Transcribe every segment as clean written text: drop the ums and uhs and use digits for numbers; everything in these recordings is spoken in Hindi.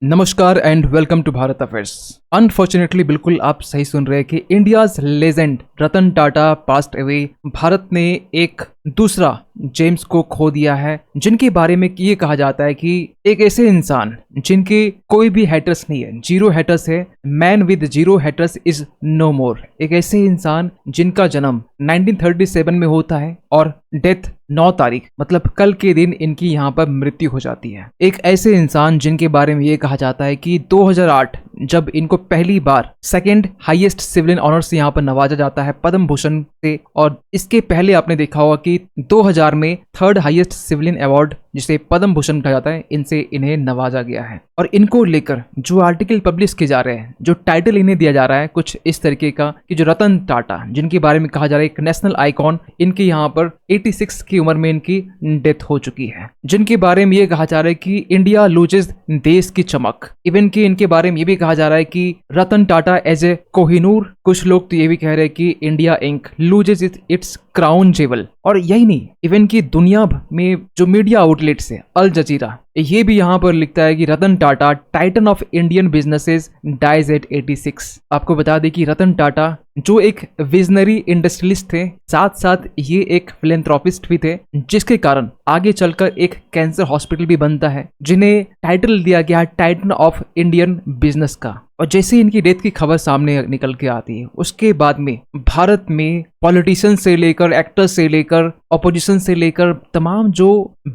नमस्कार and welcome to Bharat affairs. Unfortunately बिल्कुल आप सही सुन रहे हैं कि India's legend Ratan Tata passed away. Bharat ने एक दूसरा जेम्स को खो दिया है, जिनके बारे में ये कहा जाता है कि एक ऐसे इंसान जिनके कोई भी हेटर्स नहीं है, जीरो हेटर्स है। Man with zero haters is no more. एक ऐसे इंसान जिनका जन्म 1937 में होता है और डेथ 9 तारीख मतलब कल के दिन इनकी यहाँ पर मृत्यु हो जाती है। एक ऐसे इंसान जिनके बारे में ये कहा जाता है कि 2008 जब इनको पहली बार सेकंड हाईएस्ट सिविलियन ऑनर से यहाँ पर नवाजा जाता है पद्म भूषण से, और इसके पहले आपने देखा होगा कि 2000 में थर्ड हाईएस्ट सिविलियन अवार्ड जिसे पद्म भूषण कहा जाता है, इनसे इन्हें नवाजा गया है। और इनको लेकर जो आर्टिकल पब्लिश किए जा रहे हैं, जो टाइटल इन्हें दिया जा रहा है कुछ इस तरीके का कि जो रतन टाटा जिनके बारे में कहा जा रहा है एक नेशनल आइकॉन, इनकी यहाँ पर 86 की उम्र में इनकी डेथ हो चुकी है। जिनके बारे में ये कहा जा रहा है कि इंडिया लूजेस देश की चमक। इवन कि इनके बारे में ये भी कहा जा रहा है कि रतन टाटा एज ए कोहिनूर। कुछ लोग तो ये भी कह रहे हैं कि India Inc loses its crown jewel. और यही नहीं, इवन कि दुनिया में जो मीडिया आउटलेट्स है अल जजीरा, ये भी यहाँ पर लिखता है कि Ratan Tata titan of Indian businesses dies at 86। आपको बता दें कि रतन टाटा जो एक विजनरी इंडस्ट्रियलिस्ट थे, साथ साथ ये एक फिलेंथ्रोपिस्ट भी थे, जिसके कारण आगे चलकर एक कैंसर हॉस्पिटल भी बनता है जिन्हें टाइटल दिया गया टाइटन ऑफ इंडियन बिजनेस का। और जैसे ही इनकी डेथ की खबर सामने निकल के आती है, उसके बाद में भारत में पॉलिटिशियन से लेकर एक्टर्स से लेकर ऑपोजिशन से लेकर तमाम जो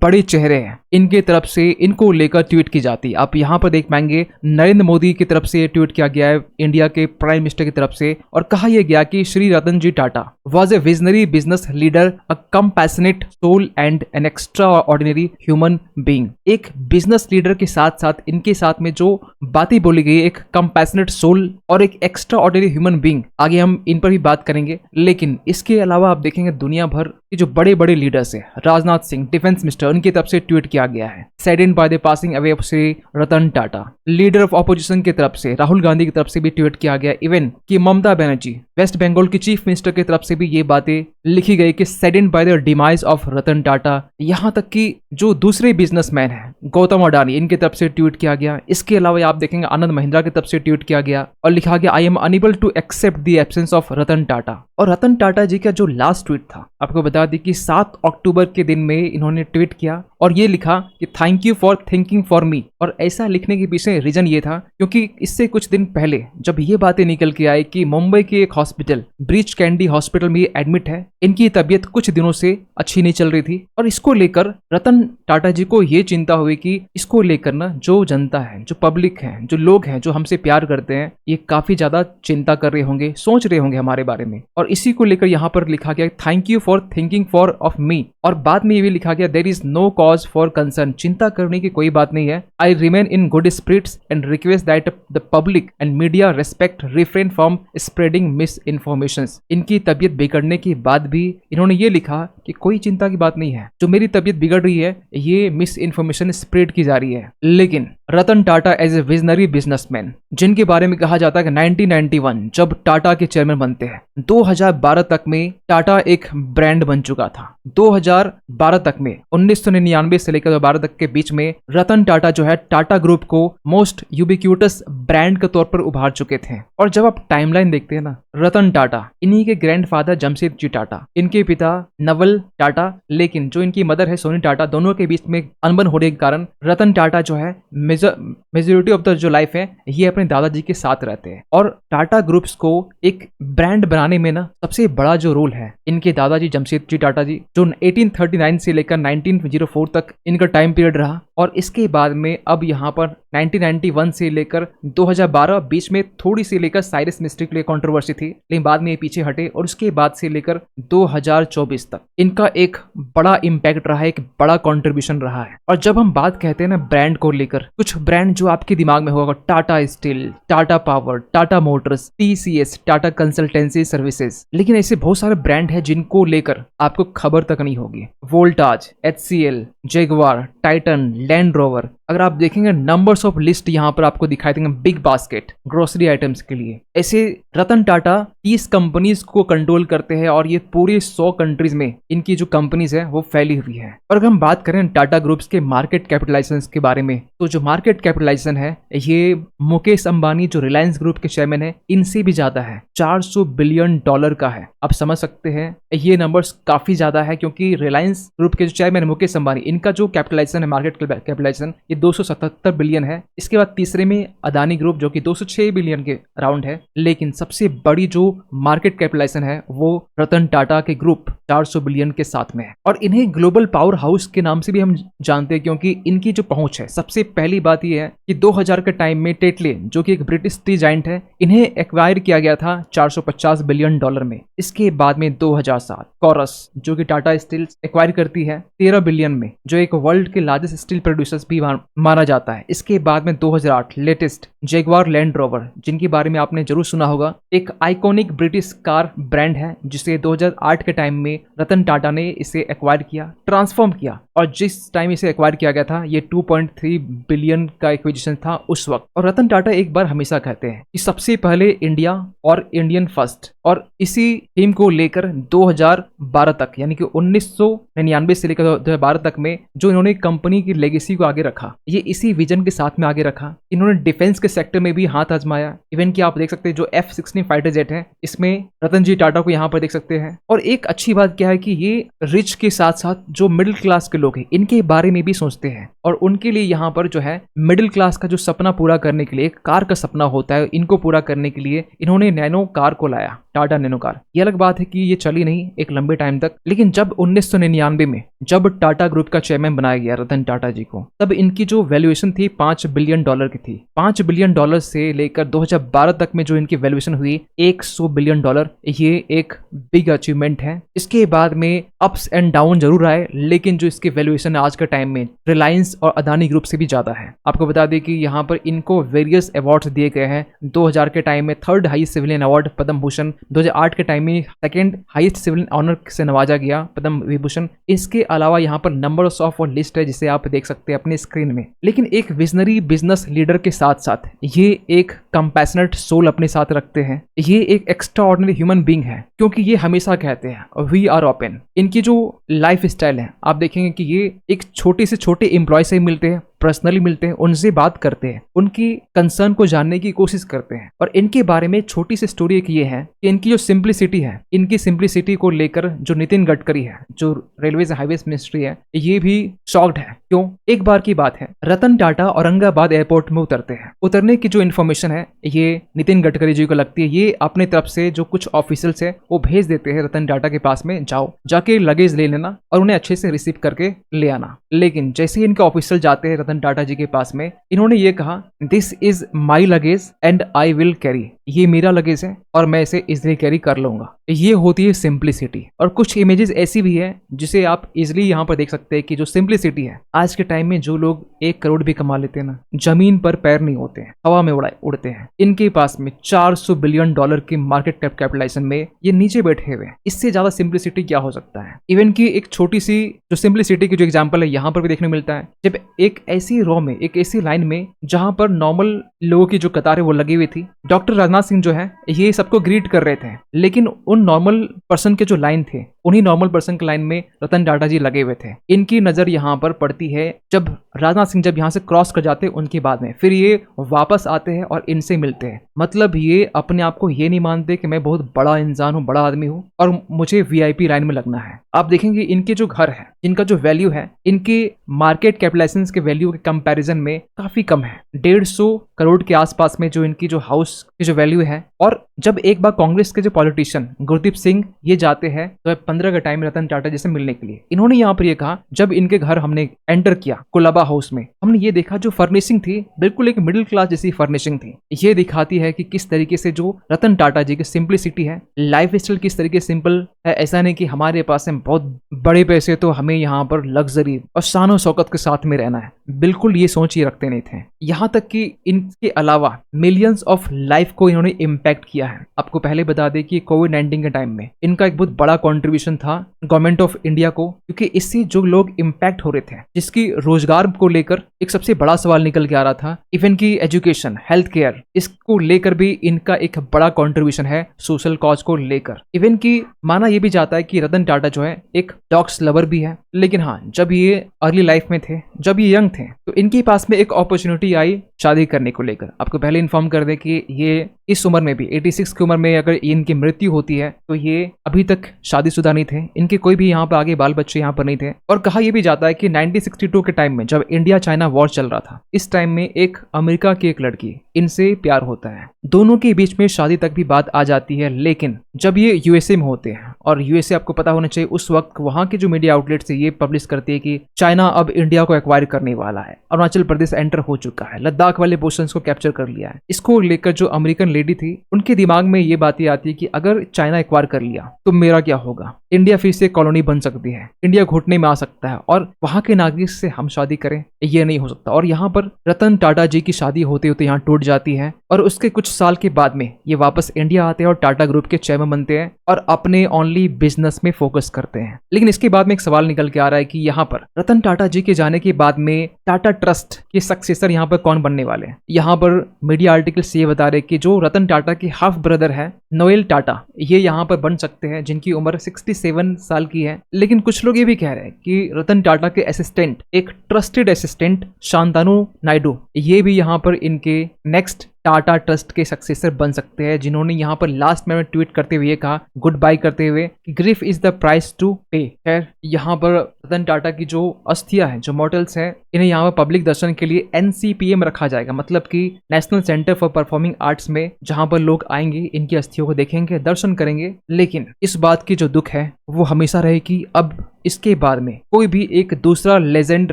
बड़े चेहरे हैं, इनके तरफ से इनको लेकर ट्वीट की जाती है। आप यहाँ पर देख पाएंगे नरेंद्र मोदी की तरफ से ट्वीट किया गया है, इंडिया के प्राइम मिनिस्टर की तरफ से, और कहा यह गया कि Shri Ratan ji Tata was a visionary business leader, a compassionate soul and an extraordinary human being. एक बिजनेस लीडर के साथ साथ इनके साथ में जो बातें बोली गई, एक कंपैशनेट सोल और एक एक्स्ट्रा ऑर्डिनरी ह्यूमन बीइंग, आगे हम इन पर भी बात करेंगे। लेकिन इसके अलावा आप देखेंगे दुनिया भर के जो बड़े बड़े लीडर्स हैं, राजनाथ सिंह डिफेंस मिनिस्टर, उनकी तरफ से ट्वीट किया गया है saddened by the passing away of Shri Ratan Tata. Leader of opposition की तरफ से राहुल गांधी की तरफ से भी ट्वीट किया गया। इवन कि ममता बनर्जी वेस्ट बंगाल की चीफ मिनिस्टर की तरफ से भी ये बातें लिखी गई कि saddened by the demise of Ratan Tata. यहाँ तक कि जो दूसरे बिजनेसमैन हैं गौतम अडानी, इनकी तरफ से ट्वीट किया गया। इसके अलावा आप देखेंगे आनंद महिंद्रा की तरफ से ट्वीट किया गया और लिखा गया I am unable to accept the absence of Ratan Tata. और रतन टाटा जी का जो लास्ट ट्वीट था, आपको बता दी कि 7 अक्टूबर के दिन में इन्होंने ट्वीट किया और ये लिखा कि thank you for thinking for me. और ऐसा लिखने के पीछे रीजन ये था क्योंकि इससे कुछ दिन पहले जब ये बातें निकल के आई कि मुंबई के एक हॉस्पिटल ब्रीच कैंडी हॉस्पिटल में एडमिट है, इनकी तबीयत कुछ दिनों से अच्छी नहीं चल रही थी, और इसको लेकर रतन टाटा जी को ये चिंता हुई कि इसको लेकर ना जो जनता है, जो पब्लिक है, जो लोग हैं, जो हमसे प्यार करते हैं, ये काफी ज्यादा चिंता कर रहे होंगे, सोच रहे होंगे हमारे बारे में। और इसी को लेकर यहाँ पर लिखा गया thank you for thinking for of me. और बाद में ये भी लिखा गया there is no cause for concern, चिंता करने की कोई बात नहीं है। I remain in good spirits and request that the public and media respect refrain from spreading misinformation. इनकी तबीयत बिगड़ने के बाद भी इन्होंने ये लिखा कि कोई चिंता की बात नहीं है, जो मेरी तबीयत बिगड़ रही है ये मिस इन्फॉर्मेशन स्प्रेड की जा रही है। लेकिन Ratan Tata as a visionary businessman, जिनके बारे में कहा जाता है कि 1991 जब टाटा के चेयरमैन बनते हैं, 2012 तक में टाटा एक ब्रांड बन चुका था। 2012 तक में 1999 से लेकर 2012 तक के बीच में रतन टाटा जो है टाटा ग्रुप को मोस्ट यूबिक्यूटस ब्रांड के तौर पर उभार चुके थे। और जब आप टाइमलाइन देखते हैं ना, रतन टाटा इन्हीं के ग्रैंडफादर जमशेद जी टाटा, इनके पिता नवल टाटा, लेकिन जो इनकी मदर है सोनी टाटा, दोनों के बीच में अनबन होने के कारण रतन टाटा जो है मेजोरिटी ऑफ द जो लाइफ है ये अपने दादाजी के साथ रहते हैं। और टाटा ग्रुप्स को एक ब्रांड बनाने में ना सबसे बड़ा जो रोल है इनके दादाजी जमशेद जी टाटा जी, जो 1839 से लेकर 1904 तक इनका टाइम पीरियड रहा। और इसके बाद में अब यहाँ पर 1991 से लेकर 2012 बीच में थोड़ी सी लेकर साइरस मिस्ट्री के लिए कंट्रोवर्सी थी, लेकिन बाद में ये पीछे हटे। और उसके बाद से लेकर 2024 तक इनका एक बड़ा इम्पैक्ट रहा है, एक बड़ा कंट्रीब्यूशन रहा है। और जब हम बात कहते हैं ना ब्रांड को लेकर, कुछ ब्रांड जो आपके दिमाग में होगा, Tata steel, Tata power, Tata Motors, TCS, Tata consultancy services, लेकिन ऐसे बहुत सारे ब्रांड है जिनको लेकर आपको खबर तक नहीं होगी। Voltas, HCL, Jaguar, Titan, land rover, अगर आप देखेंगे नंबर्स ऑफ लिस्ट यहाँ पर आपको दिखाई देंगे बिग बास्केट ग्रोसरी आइटम्स के लिए। ऐसे रतन टाटा 30 कंपनीज को कंट्रोल करते हैं और ये पूरे 100 कंट्रीज में इनकी जो कंपनीज है वो फैली हुई है। और अगर हम बात करें टाटा ग्रुप्स के मार्केट कैपिटलाइजेशन के बारे में, तो जो मार्केट कैपिटलाइजेशन है ये मुकेश अंबानी जो रिलायंस ग्रुप के चेयरमैन है इनसे भी ज्यादा है, $400 बिलियन का है। आप समझ सकते हैं ये नंबर्स काफी ज्यादा है, क्योंकि रिलायंस ग्रुप के जो चेयरमैन मुकेश अंबानी इनका जो कैपिटलाइजेशन है मार्केट कैपिटलाइजेशन ये 277 बिलियन है। इसके बाद तीसरे में अदानी ग्रुप जो कि 206 बिलियन के अराउंड है, लेकिन सबसे बड़ी जो मार्केट कैपिटलाइजेशन है वो रतन टाटा के ग्रुप 400 बिलियन के साथ में है। और इन्हें ग्लोबल पावर हाउस के नाम से भी हम जानते हैं, क्योंकि इनकी जो पहुंच है, सबसे पहली बात यह है कि 2000 के टाइम में टेटले जो कि एक ब्रिटिश टी जाइंट है, इन्हें एक्वायर किया गया था $450 बिलियन में। इसके बाद में 2007 कोरस जो कि टाटा स्टील एक्वायर करती है 13 बिलियन में, जो एक वर्ल्ड के लार्जेस्ट स्टील प्रोड्यूसर्स भी माना जाता है। इसके बाद में 2008 लेटेस्ट जैगुआर लैंड रोवर, जिनके बारे में आपने जरूर सुना होगा, एक आइकॉनिक ब्रिटिश कार ब्रांड है जिसे 2008 के टाइम में रतन टाटा ने इसे एक्वायर किया, ट्रांसफॉर्म किया, और जिस टाइम इसे एक्वायर किया गया था ये 2.3 बिलियन का एक्विजिशन था उस वक्त। और रतन टाटा एक बार हमेशा कहते हैं कि सबसे पहले इंडिया और इंडियन फर्स्ट, और इसी थीम को लेकर 2012 तक यानी कि 1999 से लेकर 2012 तक में जो इन्होंने कंपनी की लेगेसी को आगे रखा, ये इसी विजन के साथ में आगे रखा। इन्होंने डिफेंस के सेक्टर में भी हाथ आजमाया। इवन कि आप देख सकते हैं जो F-16 फाइटर जेट है इसमें रतन जी टाटा को यहाँ पर देख सकते हैं। और एक अच्छी बात क्या है कि ये रिच के साथ साथ जो मिडिल क्लास के लोग हैं इनके बारे में भी सोचते हैं, और उनके लिए यहाँ पर जो है मिडिल क्लास का जो सपना पूरा करने के लिए, एक कार का सपना होता है, इनको पूरा करने के लिए इन्होंने नैनो कार को लाया, टाटा नैनो कार। ये अलग बात है कि ये चली नहीं एक लंबे टाइम तक, लेकिन जब 1999 में जब टाटा ग्रुप का चेयरमैन बनाया गया रतन टाटा जी को, तब इनकी जो वैल्यूएशन थी $5 बिलियन की थी। $5 बिलियन से लेकर 2012 तक में जो इनकी वैल्यूएशन हुई $100 बिलियन, ये एक बिग अचीवमेंट है। इसके बाद में अप्स एंड डाउन जरूर आए, लेकिन जो इसकी वैल्यूएशन आज के टाइम में रिलायंस और अदानी ग्रुप से भी ज्यादा है। आपको बता दें कि यहाँ पर इनको वेरियस अवार्ड्स दिए गए हैं। 2000 के टाइम में 3rd highest civilian award Padma Bhushan, 2008 के टाइम में 2nd हाईएस्ट सिविलियन ऑनर से नवाजा गया पद्म विभूषण। इसके अलावा यहाँ पर नंबर्स ऑफ लिस्ट है जिसे आप देख सकते हैं अपने स्क्रीन में। लेकिन एक विजनरी बिजनेस लीडर के साथ साथ ये एक कंपैशनेट सोल अपने साथ रखते हैं। ये एक एक्स्ट्रा ऑर्डिनरी ह्यूमन बीइंग है, क्योंकि ये हमेशा कहते हैं वी आर ओपन। इनकी जो लाइफ स्टाइल है आप देखेंगे कि ये एक छोटे से छोटे एम्प्लॉय से मिलते हैं, पर्सनली मिलते हैं, उनसे बात करते हैं, उनकी कंसर्न को जानने की कोशिश करते हैं। और इनके बारे में छोटी सी स्टोरी एक ये है कि इनकी जो सिंप्लिसिटी है, इनकी सिंप्लिसिटी को लेकर जो नितिन गडकरी है, जो रेलवेज हाईवेज मिनिस्ट्री है, ये भी शॉक्ड है। क्यों? एक बार की बात है, रतन टाटा औरंगाबाद एयरपोर्ट में उतरते हैं। उतरने की जो इन्फॉर्मेशन है ये नितिन गडकरी जी को लगती है, ये अपने तरफ से जो कुछ ऑफिशियल्स है वो भेज देते हैं रतन टाटा के पास में, जाओ जाके लगेज ले लेना और उन्हें अच्छे से रिसीव करके ले आना। लेकिन जैसे ही इनके ऑफिशियल जाते हैं रतन टाटा जी के पास में, इन्होंने ये कहा this is my luggage and I will carry, ये मेरा लगेज है और मैं इसे इजिली कैरी कर लूंगा। ये होती है सिंप्लिसिटी। और कुछ इमेजेस ऐसी भी है जिसे आप इजिली यहाँ पर देख सकते हैं कि जो सिंप्लिसिटी है, आज के टाइम में जो लोग 1 करोड़ भी कमा लेते हैं ना, जमीन पर पैर नहीं होते हैं, हवा में उड़ते हैं। इनके पास में $400 बिलियन की मार्केट कैपिटलाइजेशन में ये नीचे बैठे हुए हैं। इससे ज्यादा सिंप्लिसिटी क्या हो सकता है? इवन की एक छोटी सी जो सिंप्लिसिटी की जो एग्जाम्पल है यहाँ पर भी देखने मिलता है, जब एक ऐसी रो में, एक ऐसी लाइन में जहां पर नॉर्मल लोगों की जो कतारें वो लगी हुई थी, डॉक्टर राजनाथ सिंह जो है ये सबको ग्रीट कर रहे थे, लेकिन उन नॉर्मल पर्सन के जो लाइन थे, उन्हीं नॉर्मल पर्सन के लाइन में रतन टाटा जी लगे हुए थे। इनकी नजर यहाँ पर पड़ती है जब राजनाथ सिंह जब यहाँ से क्रॉस कर जाते हैं उनके बाद में, फिर ये वापस आते हैं और इनसे मिलते हैं। मतलब ये अपने आप को ये नहीं मानते कि मैं बहुत बड़ा इंसान हूँ, बड़ा आदमी हूँ और मुझे VIP लाइन में लगना है। आप देखेंगे इनके जो घर है, इनका जो वैल्यू है, इनके मार्केट कैपिटलाइजेशन के वैल्यू के कंपैरिजन में काफी कम है। 150 करोड़ के आसपास में जो इनकी जो हाउस की जो वैल्यू है। और जब एक बार कांग्रेस के जो पॉलिटिशियन गुरदीप सिंह ये जाते हैं 2015 के टाइम रतन टाटा जी से मिलने के लिए, इन्होंने यहाँ पर ये कहा, जब इनके घर हमने एंटर किया कोलाबा हाउस में, हमने ये देखा जो फर्निशिंग थी बिल्कुल एक मिडिल क्लास जैसी फर्निशिंग थी। ये दिखाती है कि किस तरीके से जो रतन टाटा जी की सिंप्लिसिटी है, लाइफ स्टाइल किस तरीके से सिंपल है। ऐसा नहीं कि हमारे पास है बहुत बड़े पैसे तो हमें यहाँ पर लग्जरी और शान और शौकत के साथ में रहना है, बिल्कुल ये सोच ही रखते नहीं थे। यहाँ तक कि इनके अलावा मिलियंस ऑफ लाइफ को इन्होंने इम्पैक्ट किया है। आपको पहले बता दें कि कोविड-19 के टाइम में इनका एक बहुत बड़ा कंट्रीब्यूशन था गवर्नमेंट ऑफ इंडिया को, क्योंकि इससे जो लोग इम्पैक्ट हो रहे थे, जिसकी रोजगार को लेकर एक सबसे बड़ा सवाल निकल के आ रहा था, इवन की एजुकेशन, हेल्थ केयर, इसको लेकर भी इनका एक बड़ा कंट्रीब्यूशन है सोशल कॉज को लेकर। इवन की माना यह भी जाता है कि रतन टाटा जो है एक डॉग्स लवर भी है। लेकिन हाँ, जब ये अर्ली लाइफ में थे, जब ये यंग थे, तो इनके पास में एक अपॉर्चुनिटी आई शादी करने को लेकर। आपको पहले इन्फॉर्म कर दें कि ये इस उम्र में भी 86 की उम्र में अगर इनकी मृत्यु होती है तो ये अभी तक शादीशुदा नहीं थे, इनके कोई भी यहाँ पर आगे बाल बच्चे यहाँ पर नहीं थे। और कहा यह भी जाता है कि 1962 के टाइम में जब इंडिया चाइना वॉर चल रहा था, इस टाइम में एक अमेरिका की एक लड़की इनसे प्यार होता है, दोनों के बीच में शादी तक भी बात आ जाती है। लेकिन जब ये यूएसए में होते हैं, और यूएसए आपको पता होना चाहिए उस वक्त वहां के जो मीडिया आउटलेट से ये पब्लिश करती है कि चाइना अब इंडिया को एक्वायर करने वाला है, अरुणाचल प्रदेश एंटर हो चुका है, लद्दाख वाले पोर्शंस को कैप्चर कर लिया है। इसको लेकर जो अमेरिकन लेडी थी, उनके दिमाग में ये बातें आती है कि अगर चाइना एक्वायर कर लिया तो मेरा क्या होगा, इंडिया फिर से कॉलोनी बन सकती है, इंडिया घुटने में आ सकता है, और वहां के नागरिक से हम शादी करें, ये नहीं हो सकता। और यहाँ पर रतन टाटा जी की शादी होते होते यहाँ टूट जाती है, और उसके कुछ साल के बाद में ये वापस इंडिया आते हैं और टाटा ग्रुप के चेयरमैन बनते हैं और अपने ओनली बिजनेस में फोकस करते हैं। लेकिन इसके बाद में एक सवाल निकल के आ रहा है कि यहाँ पर रतन टाटा जी के जाने के बाद में टाटा ट्रस्ट के सक्सेसर यहाँ पर कौन बनने वाले हैं। यहाँ पर मीडिया आर्टिकल्स ये बता रहे कि जो रतन टाटा के हाफ ब्रदर है नोएल टाटा, ये यहाँ पर बन सकते हैं, जिनकी उम्र 67 साल की है। लेकिन कुछ लोग ये भी कह रहे हैं कि रतन टाटा के असिस्टेंट, एक ट्रस्टेड असिस्टेंट शांतानु नायडू, ये भी यहाँ पर इनके नेक्स्ट टाटा ट्रस्ट के सक्सेसर बन सकते हैं, जिन्होंने यहाँ पर लास्ट में ट्वीट करते हुए कहा, गुड बाय करते हुए, कि grief is the price to pay. खैर, यहाँ पर रतन टाटा की जो अस्थियां हैं, जो मॉडल्स हैं, इन्हें यहाँ पर पब्लिक दर्शन के लिए NCPA में रखा जाएगा, मतलब कि national centre for performing arts में, जहाँ पर लोग आएंगे, इनकी अस्थियों को देखेंगे, दर्शन करेंगे। लेकिन इस बात की जो दुख है वो हमेशा रहे कि अब इसके बाद में कोई भी एक दूसरा लेजेंड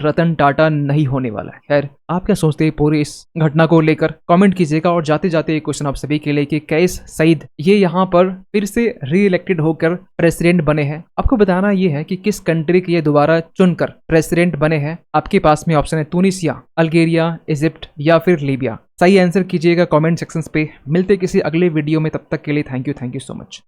रतन टाटा नहीं होने वाला है। खैर, आप क्या सोचते हैं पूरी इस घटना को लेकर, कमेंट कीजिएगा। और जाते जाते एक क्वेश्चन आप सभी के लिए कि कैस सईद ये यहाँ पर फिर से री इलेक्टेड होकर प्रेसिडेंट बने हैं। आपको बताना ये है कि किस कंट्री के ये दोबारा चुनकर प्रेसिडेंट बने हैं। आपके पास में ऑप्शन है तुनिसिया, अल्जीरिया, इजिप्ट या फिर लीबिया। सही आंसर कीजिएगा कमेंट सेक्शन पे। मिलते किसी अगले वीडियो में, तब तक के लिए थैंक यू सो मच।